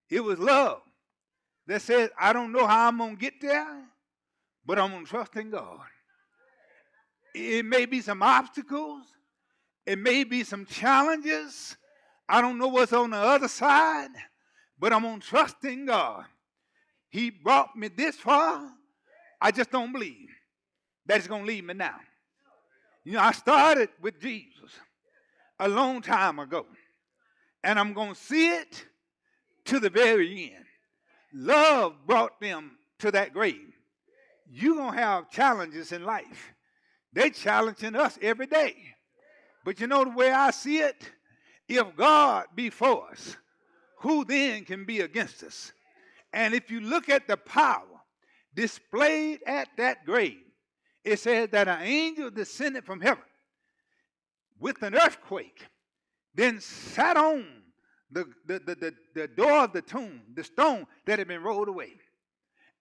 It was love that said, I don't know how I'm going to get there, but I'm going to trust in God. It may be some obstacles, it may be some challenges. I don't know what's on the other side, but I'm going to trust in God. He brought me this far. I just don't believe that He's going to leave me now. You know, I started with Jesus a long time ago, and I'm going to see it to the very end. Love brought them to that grave. You're going to have challenges in life. They're challenging us every day. But you know the way I see it? If God be for us, who then can be against us? And if you look at the power displayed at that grave, it says that an angel descended from heaven with an earthquake, then sat on the door of the tomb, the stone that had been rolled away.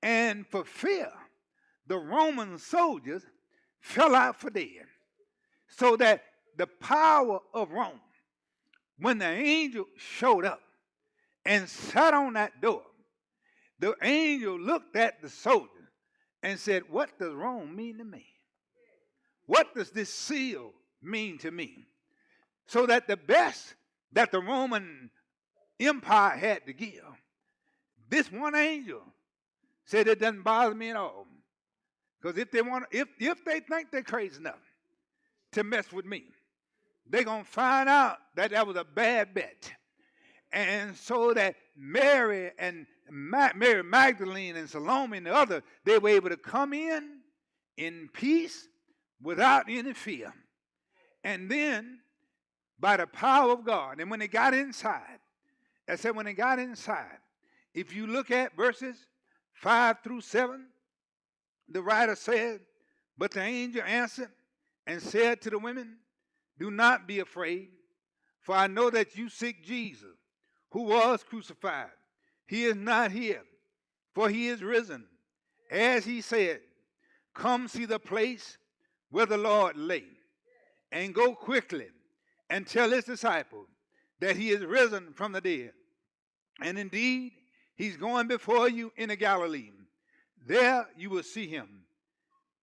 And for fear, the Roman soldiers fell out for dead. So that the power of Rome, when the angel showed up and sat on that door, the angel looked at the soldiers and said, what does Rome mean to me? What does this seal mean to me? So that the best that the Roman Empire had to give, this one angel said it doesn't bother me at all. Because if they think they're crazy enough to mess with me, they're going to find out that that was a bad bet. And so that Mary and Mary Magdalene and Salome and the other, they were able to come in peace without any fear. And then, by the power of God, and when they got inside, I said when they got inside, if you look at verses 5 through 7, the writer said, but the angel answered and said to the women, do not be afraid, for I know that you seek Jesus, who was crucified. He is not here, for he is risen. As he said, come see the place where the Lord lay, and go quickly and tell his disciples that he is risen from the dead. And indeed, he's going before you into Galilee. There you will see him.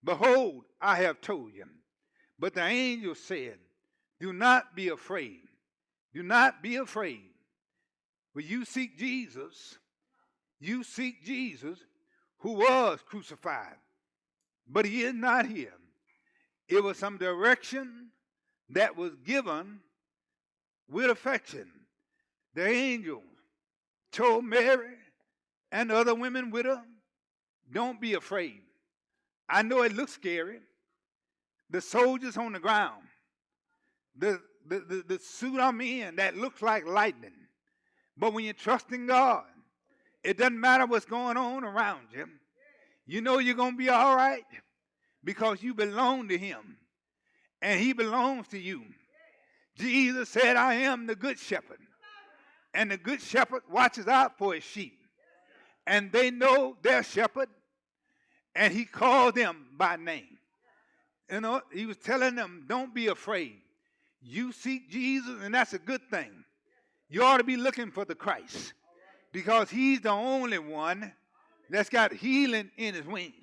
Behold, I have told you. But the angel said, do not be afraid. Do not be afraid. When you seek Jesus who was crucified. But he is not here. It was some direction that was given with affection. The angel told Mary and the other women with her, don't be afraid. I know it looks scary. The soldiers on the ground, the suit I'm in that looks like lightning. But when you trust in God, it doesn't matter what's going on around you. You know you're going to be all right because you belong to him and he belongs to you. Jesus said, I am the good shepherd, and the good shepherd watches out for his sheep, and they know their shepherd, and he called them by name. You know, he was telling them, don't be afraid. You seek Jesus, and that's a good thing. You ought to be looking for the Christ, because he's the only one that's got healing in his wings.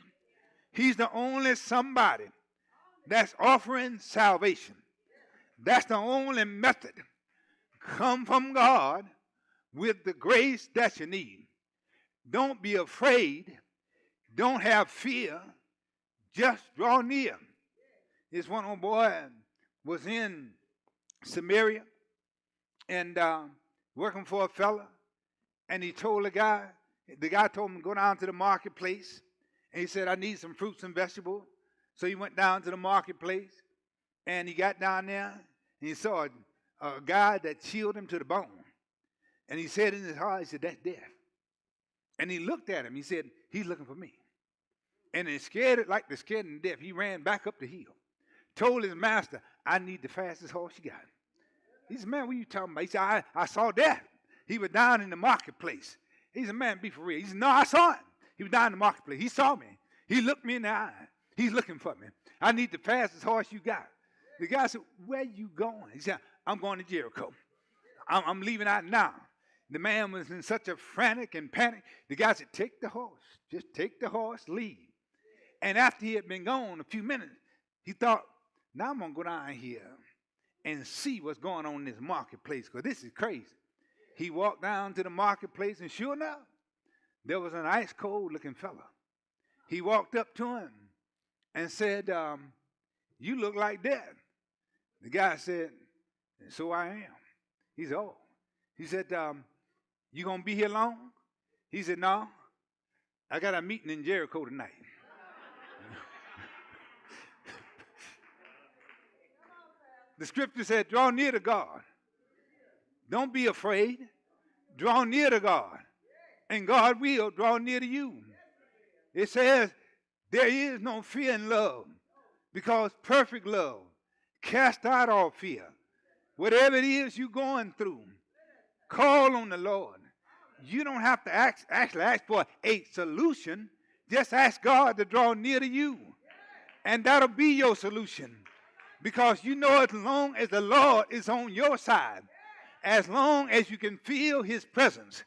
He's the only somebody that's offering salvation. That's the only method. Come from God with the grace that you need. Don't be afraid. Don't have fear. Just draw near. This one old boy was in Samaria and working for a fella, and he told the guy told him to go down to the marketplace, and he said, I need some fruits and vegetables. So he went down to the marketplace, and he got down there, and he saw a guy that chilled him to the bone. And he said in his heart, he said, that's death. And he looked at him, he said, he's looking for me. And it scared it like the scared and death. He ran back up the hill, told his master, I need the fastest horse you got. He said, man, what are you talking about? He said, I saw death. He was down in the marketplace. He said, man, be for real. He said, no, I saw him. He was down in the marketplace. He saw me. He looked me in the eye. He's looking for me. I need the fastest horse you got. The guy said, where you going? He said, I'm going to Jericho. I'm leaving out now. The man was in such a frantic and panic. The guy said, take the horse. Just take the horse, leave. And after he had been gone a few minutes, he thought, now I'm going to go down here and see what's going on in this marketplace, because this is crazy. He walked down to the marketplace, and sure enough, there was an ice cold looking fella. He walked up to him and said, you look like that. The guy said, so I am. He said, oh. He said, you going to be here long? He said, no, I got a meeting in Jericho tonight. The scripture said, draw near to God. Don't be afraid. Draw near to God. And God will draw near to you. It says, there is no fear in love, because perfect love cast out all fear. Whatever it is you're going through, call on the Lord. You don't have to actually ask for a solution. Just ask God to draw near to you. And that'll be your solution. Because you know, as long as the Lord is on your side, as long as you can feel his presence,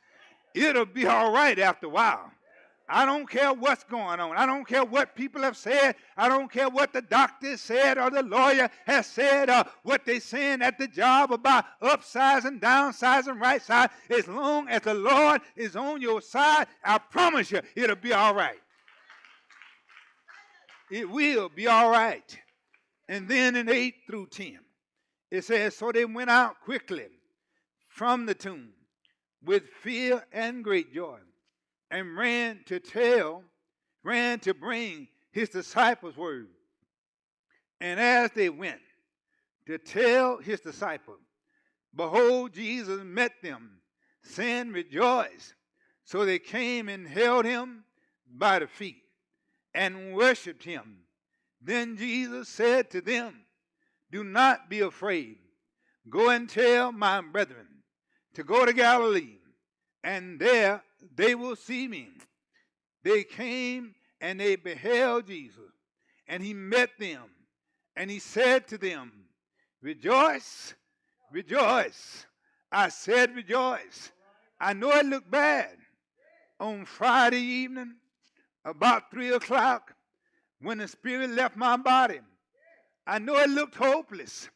it'll be all right after a while. I don't care what's going on. I don't care what people have said. I don't care what the doctor said or the lawyer has said or what they're saying at the job about upsizing, downsizing, right side. As long as the Lord is on your side, I promise you, it'll be all right. It will be all right. And then in 8 through 10, it says, so they went out quickly from the tomb with fear and great joy, and ran to bring his disciples word. And as they went to tell his disciples, behold, Jesus met them, saying, rejoice. So they came and held him by the feet and worshipped him. Then Jesus said to them, do not be afraid. Go and tell my brethren to go to Galilee, and there they will see me. They came and they beheld Jesus, and he met them, and he said to them, rejoice, rejoice. I said rejoice. I know it looked bad on Friday evening, about 3 o'clock, when the spirit left my body. I know it looked hopeless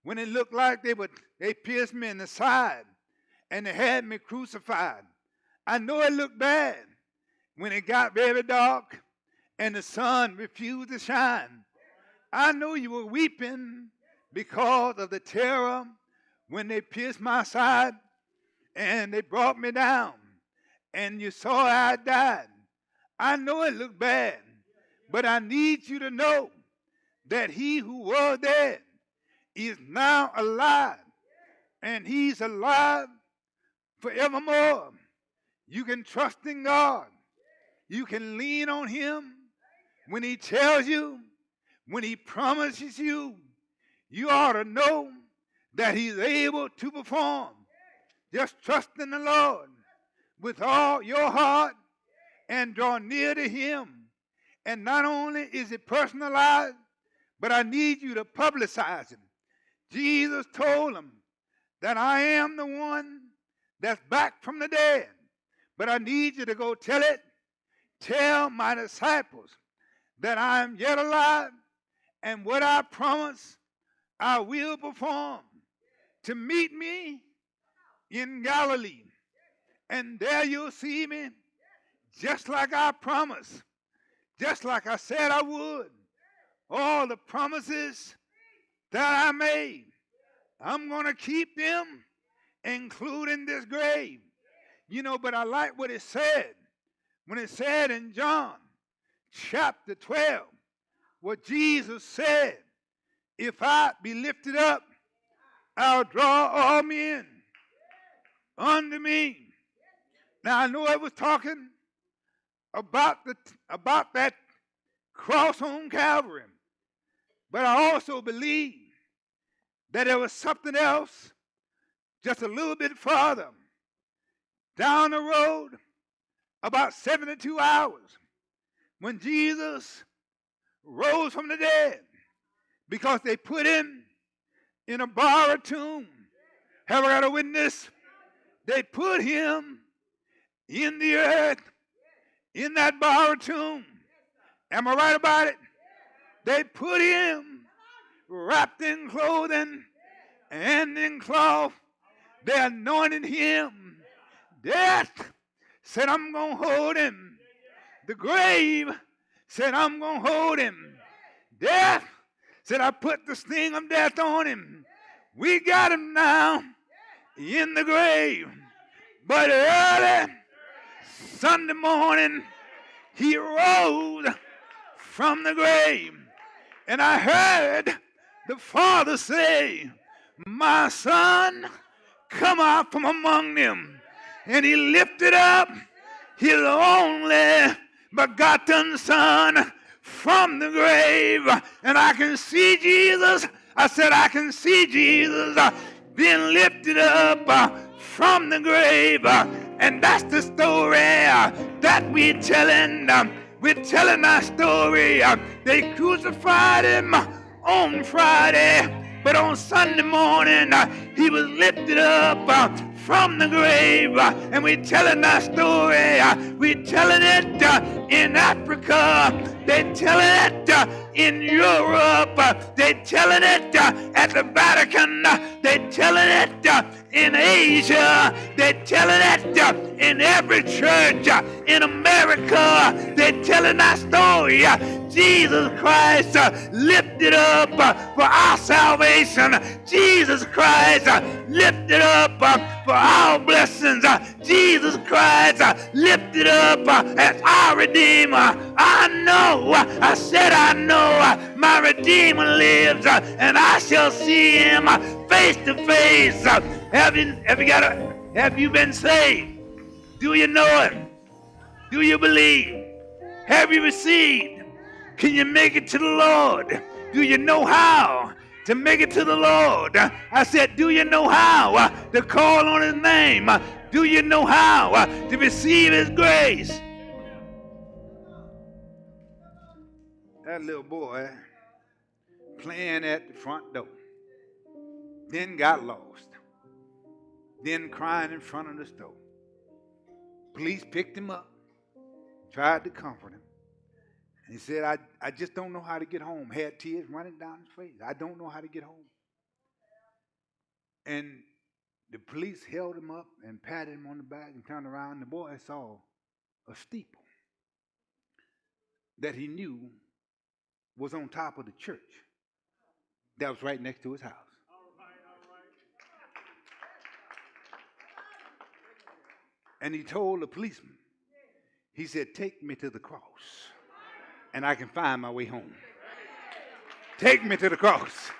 when it looked like they pierced me in the side and they had me crucified. I know it looked bad when it got very dark and the sun refused to shine. I know you were weeping because of the terror when they pierced my side and they brought me down and you saw I died. I know it looked bad, but I need you to know that he who was dead is now alive, and he's alive forevermore. You can trust in God. You can lean on him when he tells you, when he promises you. You ought to know that he's able to perform. Just trust in the Lord with all your heart and draw near to him. And not only is it personalized, but I need you to publicize it. Jesus told them that I am the one that's back from the dead. But I need you to go tell it. Tell my disciples that I am yet alive, and what I promise, I will perform. To meet me in Galilee, and there you'll see me just like I promised, just like I said I would. All the promises that I made, I'm going to keep them, including this grave. You know, but I like what it said when it said in John chapter 12, what Jesus said, if I be lifted up, I'll draw all men unto me. Now I know I was talking about that cross on Calvary, but I also believe that there was something else just a little bit farther down the road, about 72 hours, when Jesus rose from the dead, because they put him in a borrowed tomb. Have I got a witness? They put him in the earth, in that borrowed tomb. Am I right about it? They put him wrapped in clothing and in cloth. They anointed him. Death said, I'm going to hold him. The grave said, I'm going to hold him. Death said, I put the sting of death on him. We got him now in the grave. But early Sunday morning, he rose from the grave. And I heard the Father say, my son, come out from among them. And he lifted up his only begotten Son from the grave. And I can see Jesus. I said, I can see Jesus being lifted up from the grave. And that's the story that we're telling. We're telling our story. They crucified him on Friday, but on Sunday morning, he was lifted up from the grave. And we're telling our story. We're telling it in Africa. They're telling it in Europe. They're telling it at the Vatican. They're telling it in Asia. They're telling it in every church in America. They're telling our story. Jesus Christ lifted up for our salvation. Jesus Christ lifted up for our blessings. Jesus Christ lifted up as our Redeemer. I know, I said I know, my Redeemer lives, and I shall see him face to face. Have you been saved? Do you know him? Do you believe? Have you received? Can you make it to the Lord? Do you know how to make it to the Lord? I said, do you know how to call on his name? Do you know how to receive his grace? That little boy playing at the front door, then got lost, then crying in front of the store. Police picked him up, tried to comfort him. He said, I just don't know how to get home. Had tears running down his face. I don't know how to get home. And the police held him up and patted him on the back and turned around. And the boy saw a steeple that he knew was on top of the church that was right next to his house. All right. And he told the policeman, he said, take me to the cross, and I can find my way home. Take me to the cross.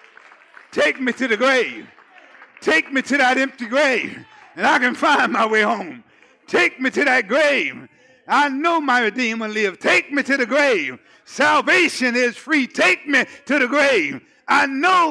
Take me to the grave. Take me to that empty grave, and I can find my way home. Take me to that grave. I know my Redeemer lives. Take me to the grave. Salvation is free. Take me to the grave. I know